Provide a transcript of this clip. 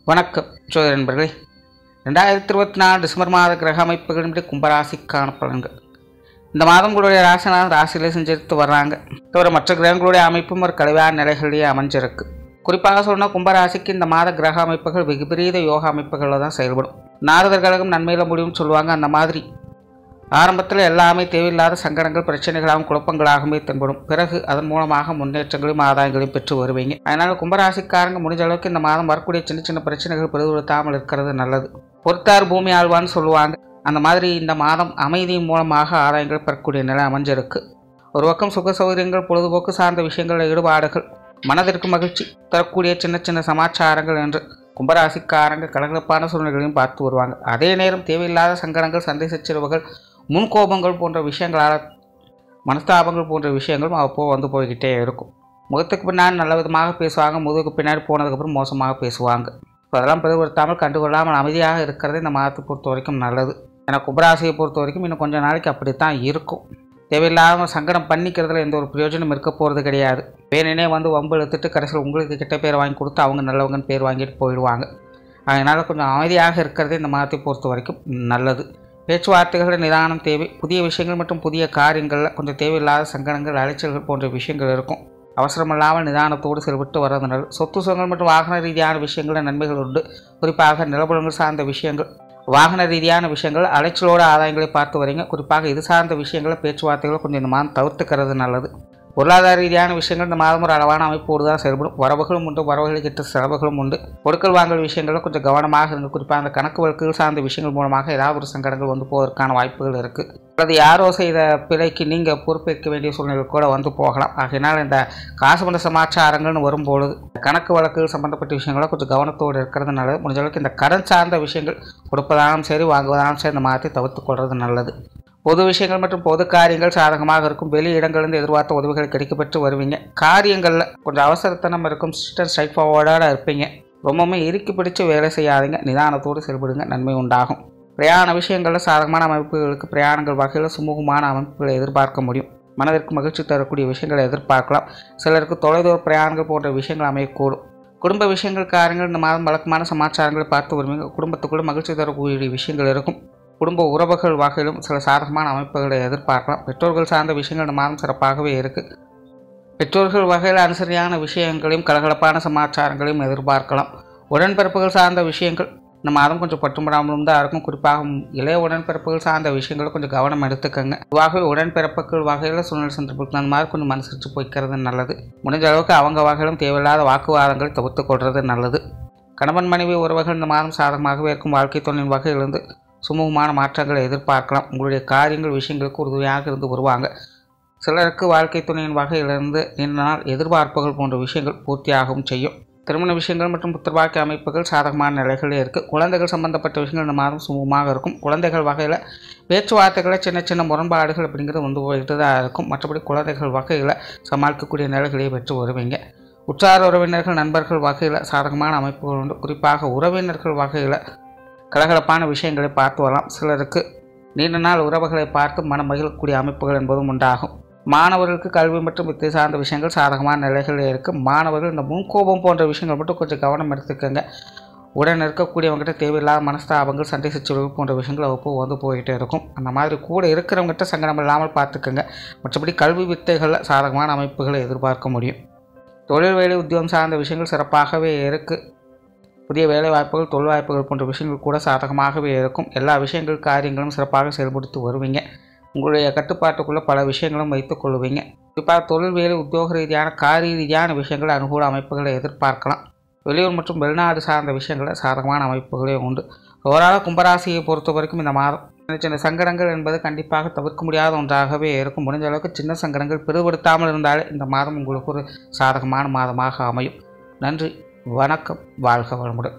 வணக்கம் சோதர நண்பர்களே. 2024 டிசம்பர் மாத கிரக அமைப்புகளின்படி கும்பராசிக்கான பலன்கள். இந்த மாதம் உங்களுடைய ராசிநாதன் ராசியிலே செஞ்சுட்டு வர்றாங்க. தவிர மற்ற கிரகங்களுடைய அமைப்பும் ஒரு கலவையான நிலைகளிலேயே அமைஞ்சிருக்கு. குறிப்பாக சொன்னால் கும்பராசிக்கு இந்த மாத கிரக அமைப்புகள் விபரீத யோக அமைப்புகளில் தான் செயல்படும். நாரதர் கழகம் நன்மையில் முடியும்னு சொல்லுவாங்க. அந்த மாதிரி ஆரம்பத்தில் எல்லாமே தேவையில்லாத சங்கடங்கள், பிரச்சனைகளாகவும் குழப்பங்களாகவே தென்படும். பிறகு அதன் மூலமாக முன்னேற்றங்களையும் ஆதாயங்களையும் பெற்று வருவீங்க. அதனால் கும்பராசிக்காரங்க முடிஞ்ச அளவுக்கு இந்த மாதம் வரக்கூடிய சின்ன சின்ன பிரச்சனைகள் பெருவிடுத்தாமல் இருக்கிறது நல்லது. பொறுத்தார் பூமி ஆழ்வான்னு சொல்லுவாங்க. அந்த மாதிரி இந்த மாதம் அமைதியின் மூலமாக ஆதாயங்கள் பெறக்கூடிய நிலை அமைஞ்சிருக்கு. ஒரு பக்கம் சுக சௌகரியங்கள், பொழுதுபோக்கு சார்ந்த விஷயங்களில் ஈடுபாடுகள், மனதிற்கு மகிழ்ச்சி தரக்கூடிய சின்ன சின்ன சமாச்சாரங்கள் என்று கும்பராசிக்காரங்க கலகலப்பான சூழ்நிலைகளையும் பார்த்து வருவாங்க. அதே நேரம் தேவையில்லாத சங்கடங்கள், சண்டை சச்சரவுகள், முன்கோபங்கள் போன்ற விஷயங்களால் மனஸ்தாபங்கள் போன்ற விஷயங்களும் அவ்வப்போது வந்து போய்கிட்டே இருக்கும். முகத்துக்கு பின்னாடி நல்ல விதமாக பேசுவாங்க, முதுகுக்கு பின்னாடி போனதுக்கப்புறம் மோசமாக பேசுவாங்க. இப்போ அதெல்லாம் பெருவருத்தாமல் கண்டுகொள்ளாமல் அமைதியாக இருக்கிறது இந்த மாதத்தை பொறுத்த வரைக்கும் நல்லது. ஏன்னா கும்பராசியை பொறுத்த வரைக்கும் இன்னும் கொஞ்சம் நாளைக்கு அப்படித்தான் இருக்கும். தேவையில்லாமல் சங்கடம் பண்ணிக்கிறதுல எந்த ஒரு பிரயோஜனம் இருக்க போகிறது கிடையாது. வேணுனே வந்து வம்பு எடுத்துட்டு கடைசியில் உங்களுக்கு கிட்ட பேர் வாங்கி கொடுத்து அவங்க நல்லவங்கன்னு பேர் வாங்கிட்டு போயிடுவாங்க. அதனால் கொஞ்சம் அமைதியாக இருக்கிறது இந்த மாதத்தை பொறுத்த வரைக்கும் நல்லது. பேச்சுவார்த்தைகளில் நிதானம் தேவை. புதிய விஷயங்கள் மற்றும் புதிய காரியங்களில் கொஞ்சம் தேவையில்லாத சங்கடங்கள், அலைச்சல்கள் போன்ற விஷயங்கள் இருக்கும். அவசரமில்லாமல் நிதானத்தோடு செயல்பட்டு வர்றது நல்லது. சொத்து சுகங்கள் மற்றும் வாகன ரீதியான விஷயங்களில் நன்மைகள் உண்டு. குறிப்பாக நிலபுலங்கள் சார்ந்த விஷயங்கள், வாகன ரீதியான விஷயங்கள், அலைச்சலோட ஆதாயங்களை பார்த்து வரீங்க. குறிப்பாக இது சார்ந்த விஷயங்களை பேச்சுவார்த்தைகளை கொஞ்சம் இந்த மாதம் தவிர்த்துக்கிறது நல்லது. பொருளாதார ரீதியான விஷயங்கள் இந்த மாதம் ஒரு அளவான அமைப்போடு தான் செயல்படும். வரவுகளும் உண்டு, வரவுகளுக்கிட்ட செலவுகளும் உண்டு. கொடுக்கல் வாங்கல் விஷயங்களில் கொஞ்சம் கவனமாக இருங்க. குறிப்பாக அந்த கணக்கு வழக்குகள் சார்ந்த விஷயங்கள் மூலமாக ஏதாவது ஒரு சங்கடங்கள் வந்து போவதற்கான வாய்ப்புகள் இருக்குது. அல்லது யாரோ செய்த பிழைக்கு நீங்கள் பொறுப்பேற்க வேண்டிய சூழ்நிலை கூட வந்து போகலாம். ஆகையினால் இந்த காசு பண சமாச்சாரங்கள்னு வரும்பொழுது கணக்கு வழக்குகள் சம்பந்தப்பட்ட விஷயங்களை கொஞ்சம் கவனத்தோடு இருக்கிறது நல்லது. முடிஞ்ச அளவுக்கு இந்த கடன் சார்ந்த விஷயங்கள் கொடுப்பதாலும் சரி வாங்குவதாலும் சரி இந்த மாதத்தை தவிர்த்து கொள்வது நல்லது. பொது விஷயங்கள் மற்றும் பொது காரியங்கள் சாதகமாக இருக்கும். வெளி இடங்களிலிருந்து எதிர்பார்த்த உதவிகள் கிடைக்கப்பெற்று வருவீங்க. காரியங்களில் கொஞ்சம் அவசரத்தனம் இருக்கும். ஸ்ட்ரைட் ஃபார்வர்டாக இருப்பீங்க. ரொம்பவுமே இறுக்கி பிடிச்சு வேலை செய்யாதீங்க. நிதானத்தோடு செயல்படுங்க, நன்மை உண்டாகும். பிரயாண விஷயங்களில் சாதகமான அமைப்புகளுக்கு பிரயாணங்கள் வகையில் சுமூகமான அமைப்புகளை எதிர்பார்க்க முடியும். மனதிற்கு மகிழ்ச்சி தரக்கூடிய விஷயங்களை எதிர்பார்க்கலாம். சிலருக்கு தொலைதூர பிரயாணங்கள் போன்ற விஷயங்கள் அமையக்கூடும். குடும்ப விஷயங்கள், காரியங்கள் இந்த மாதம் வழக்கமான சமாச்சாரங்களை பார்த்து வருவீங்க. குடும்பத்துக்குள்ள மகிழ்ச்சி தரக்கூடிய விஷயங்கள் இருக்கும். குடும்ப உறவுகள் வகையிலும் சில சாதகமான அமைப்புகளை எதிர்பார்க்கலாம். பெற்றோர்கள் சார்ந்த விஷயங்கள் இந்த மாதம் சிறப்பாகவே இருக்குது. பெற்றோர்கள் வகையில் அனுசரியான விஷயங்களையும் கலகலப்பான சமாச்சாரங்களையும் எதிர்பார்க்கலாம். உடன்பிறப்புகள் சார்ந்த விஷயங்கள் இந்த மாதம் கொஞ்சம் பட்டும்படாமலும் தான் இருக்கும். குறிப்பாக இளைய உடன்பிறப்புகள் சார்ந்த விஷயங்களை கொஞ்சம் கவனம் எடுத்துக்கங்க. பொதுவாகவே உடன்பிறப்புகள் வகையில் சூழ்நிலை சந்தர்ப்பங்கள் அந்த மாதிரி கொஞ்சம் மனசரித்து போய்க்கிறது நல்லது. முடிஞ்ச அளவுக்கு அவங்க வகையிலும் தேவையில்லாத வாக்குவாதங்களை தவிர்த்து கொள்வது நல்லது. கணவன் மனைவி உறவுகள் இந்த மாதம் சாதகமாகவே இருக்கும். வாழ்க்கை துணையின் வகையிலிருந்து சுமூகமான மாற்றங்களை எதிர்பார்க்கலாம். உங்களுடைய காரியங்கள் விஷயங்களுக்கு உறுதுணையாக இருந்து வருவாங்க. சிலருக்கு வாழ்க்கை துணையின் வகையிலிருந்து நீண்ட நாள் எதிர்பார்ப்புகள் போன்ற விஷயங்கள் பூர்த்தியாகவும் செய்யும். திருமண விஷயங்கள் மற்றும் புத்திரபாக்கிய அமைப்புகள் சாதகமான நிலைகளே இருக்குது. குழந்தைகள் சம்பந்தப்பட்ட விஷயங்கள் இந்த மாதம் சுமூகமாக இருக்கும். குழந்தைகள் வகையில் பேச்சுவார்த்தைகளை சின்ன சின்ன முரண்பாடுகள் அப்படிங்கிறது வந்து போயிட்டு தான் இருக்கும். மற்றபடி குழந்தைகள் வகையில் சமாளிக்கக்கூடிய நிலைகளையே பெற்று வருவீங்க. உற்றார் உறவினர்கள், நண்பர்கள் வகையில் சாதகமான அமைப்புகள் உண்டு. குறிப்பாக உறவினர்கள் வகையில் கலகலப்பான விஷயங்களை பார்த்து வரலாம். சிலருக்கு நீண்ட நாள் உறவுகளை பார்த்து மனம் மகிழக்கூடிய அமைப்புகள் என்பதும் உண்டாகும். மாணவர்களுக்கு கல்வி மற்றும் வித்தை சார்ந்த விஷயங்கள் சாதகமான நிலைகளில் இருக்குது. மாணவர்கள் இந்த முன்கோபம் போன்ற விஷயங்கள் மட்டும் கொஞ்சம் கவனம் எடுத்துக்கோங்க. உடன் இருக்கக்கூடியவங்ககிட்ட தேவையில்லாத மனஸ்தாபங்கள், சண்டை சச்சரவு போன்ற விஷயங்கள் அவ்வப்போது வந்து போயிட்டே இருக்கும். அந்த மாதிரி கூட இருக்கிறவங்ககிட்ட சங்கடம் இல்லாமல் பார்த்துக்கோங்க. மற்றபடி கல்வி வித்தைகளில் சாதகமான அமைப்புகளை எதிர்பார்க்க முடியும். தொழில் வேலை உத்தியோகம் சார்ந்த விஷயங்கள் சிறப்பாகவே இருக்குது. புதிய வேலை வாய்ப்புகள், தொழில் வாய்ப்புகள் போன்ற விஷயங்கள் கூட சாதகமாகவே இருக்கும். எல்லா விஷயங்கள், காரியங்களும் சிறப்பாக செயல்படுத்தி வருவீங்க. உங்களுடைய கட்டுப்பாட்டுக்குள்ளே பல விஷயங்களும் வைத்துக் கொள்வீங்க. குறிப்பாக தொழில் வேலை உத்தியோக ரீதியான காரிய ரீதியான விஷயங்கள் அனுகூல அமைப்புகளை எதிர்பார்க்கலாம். வெளியூர் மற்றும் வெளிநாடு சார்ந்த விஷயங்களில் சாதகமான அமைப்புகளே உண்டு. ஓவரால் கும்பராசியை பொறுத்த வரைக்கும் இந்த மாதம் சின்ன சின்ன சங்கடங்கள் என்பது கண்டிப்பாக தவிர்க்க முடியாத ஒன்றாகவே இருக்கும். முடிஞ்ச அளவுக்கு சின்ன சங்கடங்கள் பெருவடுத்தாமல் இருந்தாலே இந்த மாதம் உங்களுக்கு ஒரு சாதகமான மாதமாக அமையும். நன்றி, வணக்கம், வாழ்க வளமுடன்.